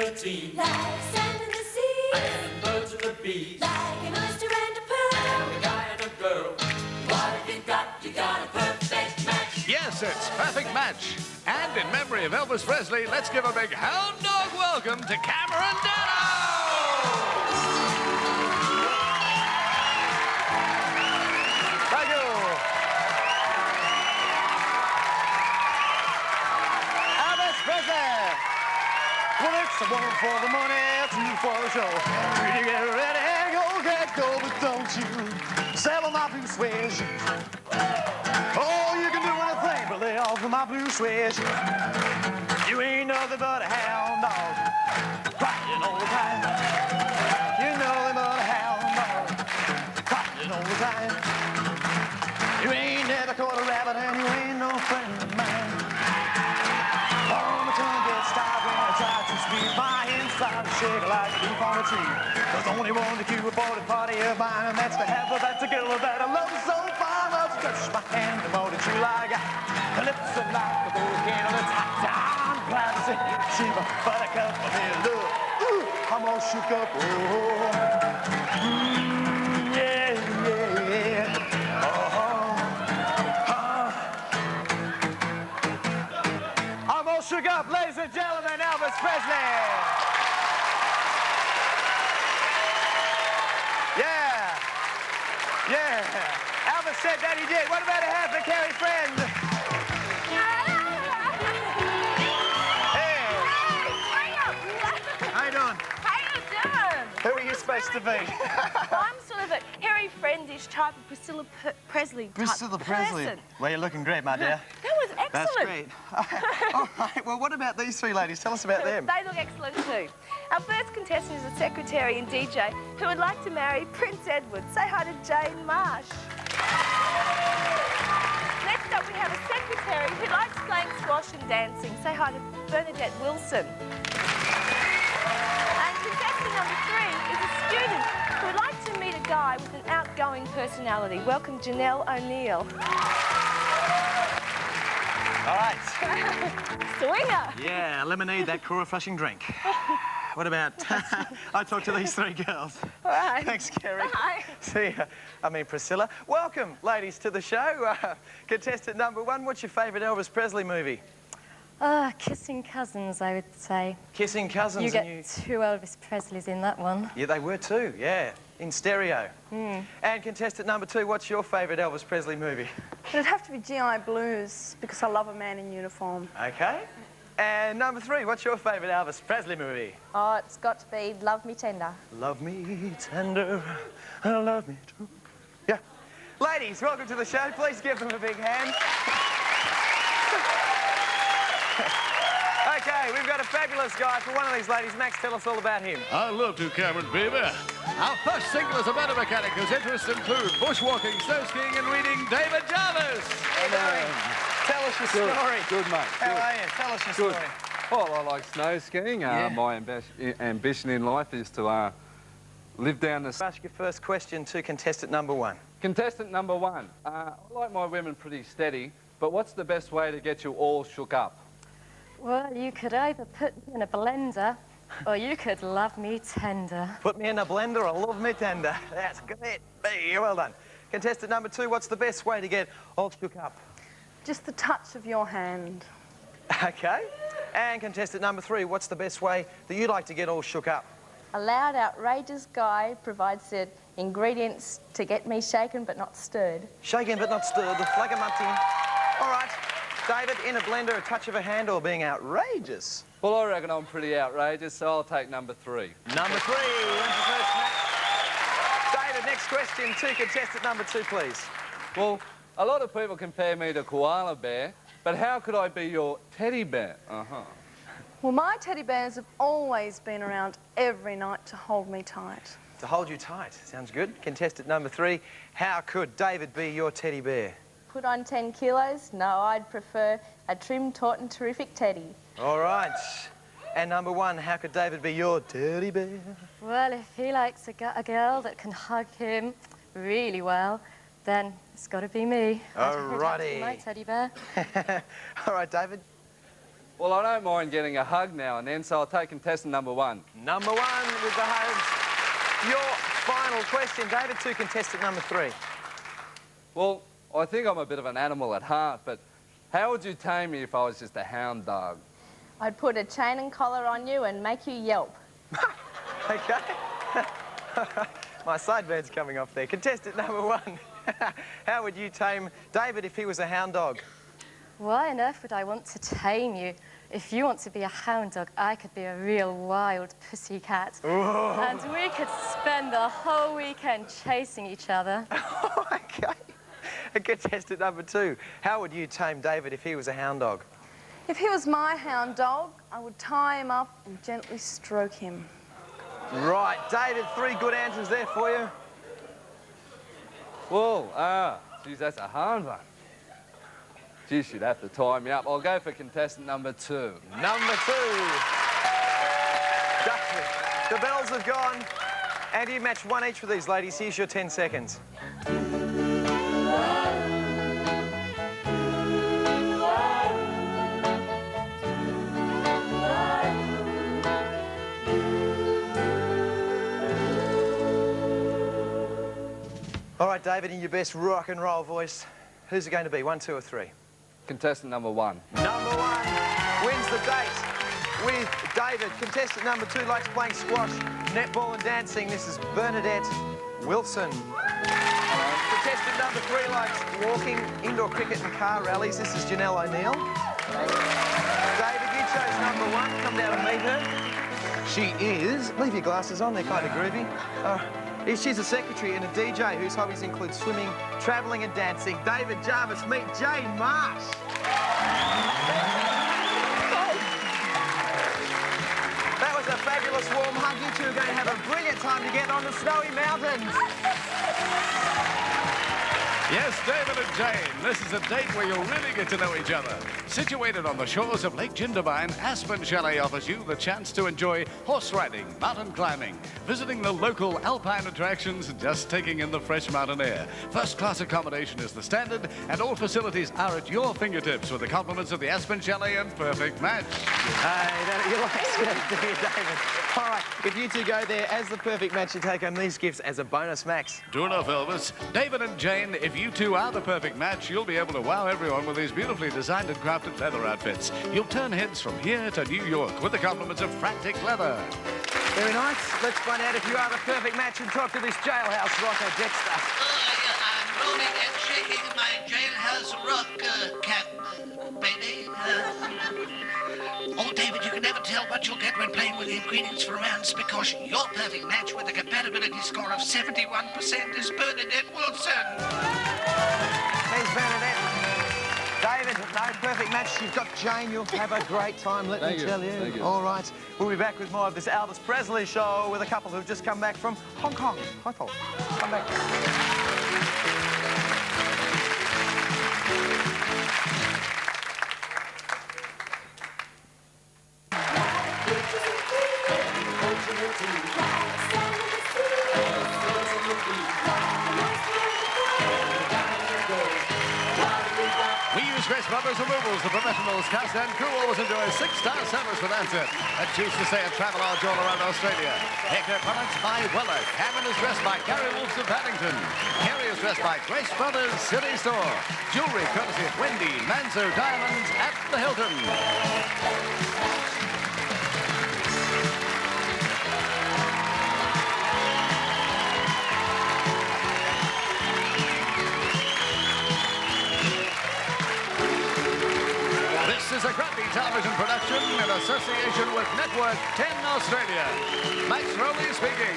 in a tea. Like sand in the sea. And birds and the bees. Like an oyster and a pearl. And a guy and a girl. What have you got? You got a perfect match. Yes, it's Perfect Match. And in memory of Elvis Presley, let's give a big hound dog welcome to Cameron Dano! Thank you. Elvis Presley. Well, it's one for the money, two for the show. You get ready, go, but don't you sell my blue suede shoes. Oh, you can do anything but lay off of my blue suede shoes. You ain't nothing but a hound dog, crying all the time. You're nothing but a hound dog, crying all the time. You ain't never caught a rabbit and you ain't no friend of mine. Oh, my tongue gets tied when I try to speak. My inside is shaking like a leaf on a tree. There's only one to cure for the party of mine, and that's to have the that's a girl that I love so fine. I'll stretch my hand to more than you like. Her lips are like a volcano that's hot down. Proud to say she's a buttercup for me to love. Ooh, I'm all shook up. Oh, yeah, yeah, yeah. I'm all shook up, ladies and gentlemen, Elvis Presley. Yeah. Yeah. Elvis said that he did. What about a half a carry friend? Hey. How you doing? How you doing? Who are you supposed to be? I'm sort of a hairy, friendish type of Priscilla Presley type Priscilla Presley. person. Well, you're looking great, my dear. That was excellent. That's great. All right, well, what about these three ladies? Tell us about them. They look excellent too. Our first contestant is a secretary and DJ who would like to marry Prince Edward. Say hi to Jane Marsh. Next up, we have a secretary who likes playing squash and dancing. Say hi to Bernadette Wilson. And contestant number 3 is a student who would like to meet a guy with an outgoing personality. Welcome, Janelle O'Neill. All right. Swinger. Yeah, lemonade, that core-refreshing drink. What about... I talked to these three girls. All right. Thanks, Kerry. Hi. See ya. I mean, Priscilla. Welcome, ladies, to the show. Contestant number 1, what's your favourite Elvis Presley movie? Kissing Cousins, I would say. Kissing Cousins. You get 2 Elvis Presleys in that one. Yeah, they were too, yeah. In stereo. And contestant number 2, what's your favourite Elvis Presley movie? It'd have to be GI Blues, because I love a man in uniform. Okay. And number 3, what's your favourite Elvis Presley movie? Oh, it's got to be Love Me Tender. Love me tender, love me too. Yeah. Ladies, welcome to the show. Please give them a big hand. Okay, we've got a fabulous guy for one of these ladies. Max, tell us all about him. I'd love to, Cameron, baby. Our first single is a motor mechanic whose interests include bushwalking, snow skiing, and reading David Jarvis. How you doing? Tell us your story. Good, mate. How are you? Tell us your story. Well, I like snow skiing. My ambition in life is to live down the... Ask your first question to contestant number 1. Contestant number 1. I like my women pretty steady, but what's the best way to get you all shook up? Well, you could either put me in a blender or you could love me tender. Put me in a blender or love me tender. That's great. Well done. Contestant number 2, what's the best way to get all shook up? Just the touch of your hand. Okay. And contestant number 3, what's the best way that you like to get all shook up? A loud, outrageous guy provides the ingredients to get me shaken but not stirred. Shaken but not stirred, the flagamunting. All right. David, in a blender, a touch of a hand, or being outrageous? Well, I reckon I'm pretty outrageous, so I'll take number 3. Number 3 wins the first match. David, next question to contestant number 2, please. Well, a lot of people compare me to Koala Bear, but how could I be your teddy bear? Well, my teddy bears have always been around every night to hold me tight. To hold you tight. Sounds good. Contestant number 3, how could David be your teddy bear? Put on 10 kilos? No, I'd prefer a trim, taut and terrific teddy. All right. And number 1, how could David be your teddy bear? Well, if he likes a girl that can hug him really well, then it's got to be me. All righty. My teddy bear. All right, David. Well, I don't mind getting a hug now and then, so I'll take contestant number 1. Number 1 with the hugs. Your final question, David, to contestant number 3. Well, I think I'm a bit of an animal at heart, but how would you tame me if I was just a hound dog? I'd put a chain and collar on you and make you yelp. Okay. My sideburns coming off there. Contestant number 1. How would you tame David if he was a hound dog? Why on earth would I want to tame you? If you want to be a hound dog, I could be a real wild pussycat. Ooh. And we could spend the whole weekend chasing each other. Okay. Contestant number 2. How would you tame David if he was a hound dog? If he was my hound dog, I would tie him up and gently stroke him. Right, David, 3 good answers there for you. Well, geez, that's a hard one. Geez, you'd have to tie me up. I'll go for contestant number 2. Number 2. Dusty, the bells have gone. And you match 1 each for these ladies. Here's your 10 seconds. All right, David, in your best rock and roll voice, who's it going to be, 1, 2 or 3? Contestant number 1. Number 1 wins the date with David. Contestant number 2 likes playing squash, netball and dancing. This is Bernadette Wilson. Contestant number 3 likes walking, indoor cricket and car rallies. This is Janelle O'Neill. David, you chose number 1. Come down and meet her. She is... Leave your glasses on, they're kind of groovy. She's a secretary and a DJ whose hobbies include swimming, travelling and dancing. David Jarvis, meet Jane Marsh. That was a fabulous warm hug. You two are going to have a brilliant time together on the snowy mountains. Yes, David and Jane, this is a date where you'll really get to know each other. Situated on the shores of Lake Jindabyne, Aspen Chalet offers you the chance to enjoy horse riding, mountain climbing, visiting the local alpine attractions, and just taking in the fresh mountain air. First-class accommodation is the standard, and all facilities are at your fingertips with the compliments of the Aspen Chalet and Perfect Match. Hey, you like it, David. All right, if you two go there as the Perfect Match, you take home these gifts as a bonus, Max. True enough, Elvis. David and Jane, if you two are the perfect match, you'll be able to wow everyone with these beautifully designed and crafted leather outfits. You'll turn heads from here to New York with the compliments of Frantic Leather. Very nice. Let's find out if you are the perfect match and talk to this jailhouse rocker, Dexter. I'm rolling and shaking my jailhouse rock cap, baby. Oh, David, you can never tell what you'll get when playing with the ingredients for romance because your perfect match with a compatibility score of 71% is Bernadette Wilson. There's Bernadette. David, no perfect match. You've got Jane. You'll have a great time, let me tell you. Thank you. All right. We'll be back with more of this Elvis Presley show with a couple who've just come back from Hong Kong. Hi, Paul. Come back. We use Grace Brothers Removals, the professionals, cast and crew always enjoy 6-star service with answer. And choose to stay at Travelodge all around Australia. Haircut products by Weller. Cameron is dressed by Gary Wolves of Paddington. Carrie is dressed by Grace Brothers City Store. Jewelry courtesy of Wendy Manzo Diamonds at the Hilton. This is a Grundy television production in association with Network 10 Australia. Max Rowley speaking.